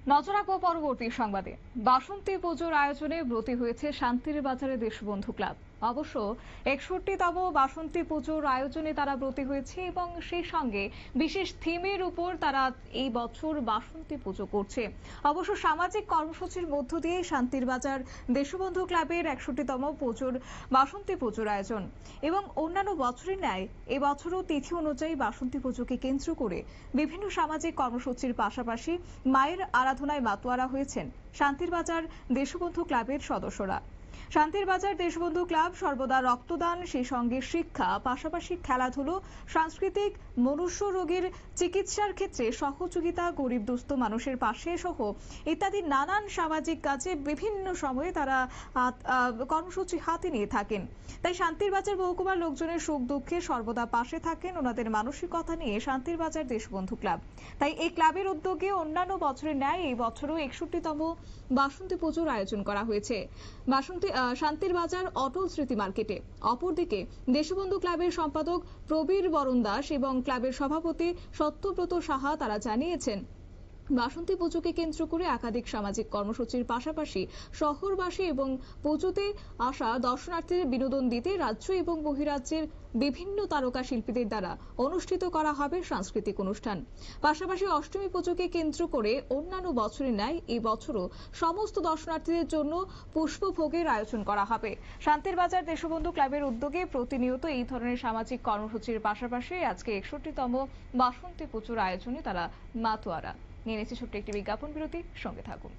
নজর রাখবো পরবর্তী সংবাদে। বাসন্তী পুজোর আয়োজনে ব্রতী হয়েছে শান্তির বাজারে দেশবন্ধু ক্লাব। অবশ্য 61তম বাসন্তী পুজোর আয়োজনে তারা ব্রতী হয়েছে এবং সেই সঙ্গে বিশেষ থিমের উপর তারা এই বছর বাসন্তী পুজো করছে। অবশ্য সামাজিক কর্মসূচির মধ্য দিয়ে শান্তির বাজার দেশবন্ধু ক্লাবের 61তম বাসন্তী পুজোর আয়োজন এবং অন্যান্য বছরের ন্যায় এবছরও তিথি অনুযায়ী বাসন্তী পুজোকে কেন্দ্র করে বিভিন্ন সামাজিক কর্মসূচির পাশাপাশি মায়ের আরাধনায় মাতোয়ারা হয়েছেন শান্তির বাজার দেশবন্ধু ক্লাবের সদস্যরা। শান্তির বাজার দেশবন্ধু ক্লাব সর্বদা রক্তদান, সেই সঙ্গে শিক্ষা, পাশাপাশি খেলাধুলো, সাংস্কৃতিক, মনুষ্য রোগের চিকিৎসার ক্ষেত্রে সহযোগিতা, গরিব দুস্থ মানুষের পাশে সহ ইত্যাদি নানান সামাজিক কাজে বিভিন্ন সময়ে তারা কর্মসূচি হাতে নিয়ে থাকেন। তাই শান্তির বাজার মহকুমার লোকজনের সুখ দুঃখে সর্বদা পাশে থাকেন ওনাদের মানসিকতা নিয়ে শান্তির বাজার দেশবন্ধু ক্লাব। তাই এই ক্লাবের উদ্যোগে অন্যান্য বছরের ন্যায় এই বছরও 61তম বাসন্তী পুজোর আয়োজন করা হয়েছে শান্তির বাজার অটল স্মৃতি মার্কেটে। অপরদিকে দেশবন্ধু ক্লাবের সম্পাদক প্রবীর বরণ দাস এবং ক্লাবের সভাপতি সত্যব্রত সাহা তারা জানিয়েছেন, বাসন্তী পুজোকে কেন্দ্র করে একাধিক সামাজিক কর্মসূচির পাশাপাশি শহরবাসী এবং পুজোতে আসা দর্শনার্থীদের বিনোদন দিতে রাজ্য এবং বহিরাজ্যের বিভিন্ন তারকা শিল্পীদের দ্বারা অনুষ্ঠিত করা হবে সাংস্কৃতিক অনুষ্ঠান। পাশাপাশি অষ্টমী পুজোকে কেন্দ্র করে অন্যান্য বছরের ন্যায় এই বছরও সমস্ত দর্শনার্থীদের জন্য পুষ্পভোগের আয়োজন করা হবে। শান্তির বাজার দেশবন্ধু ক্লাবের উদ্যোগে প্রতিনিয়ত এই ধরনের সামাজিক কর্মসূচির পাশাপাশি আজকে 61তম বাসন্তী পুজোর আয়োজনে তারা মাতোয়ারা নিয়ে নিচ্ছে। ছোট্ট একটি বিজ্ঞাপন বিরতি, সঙ্গে থাকুন।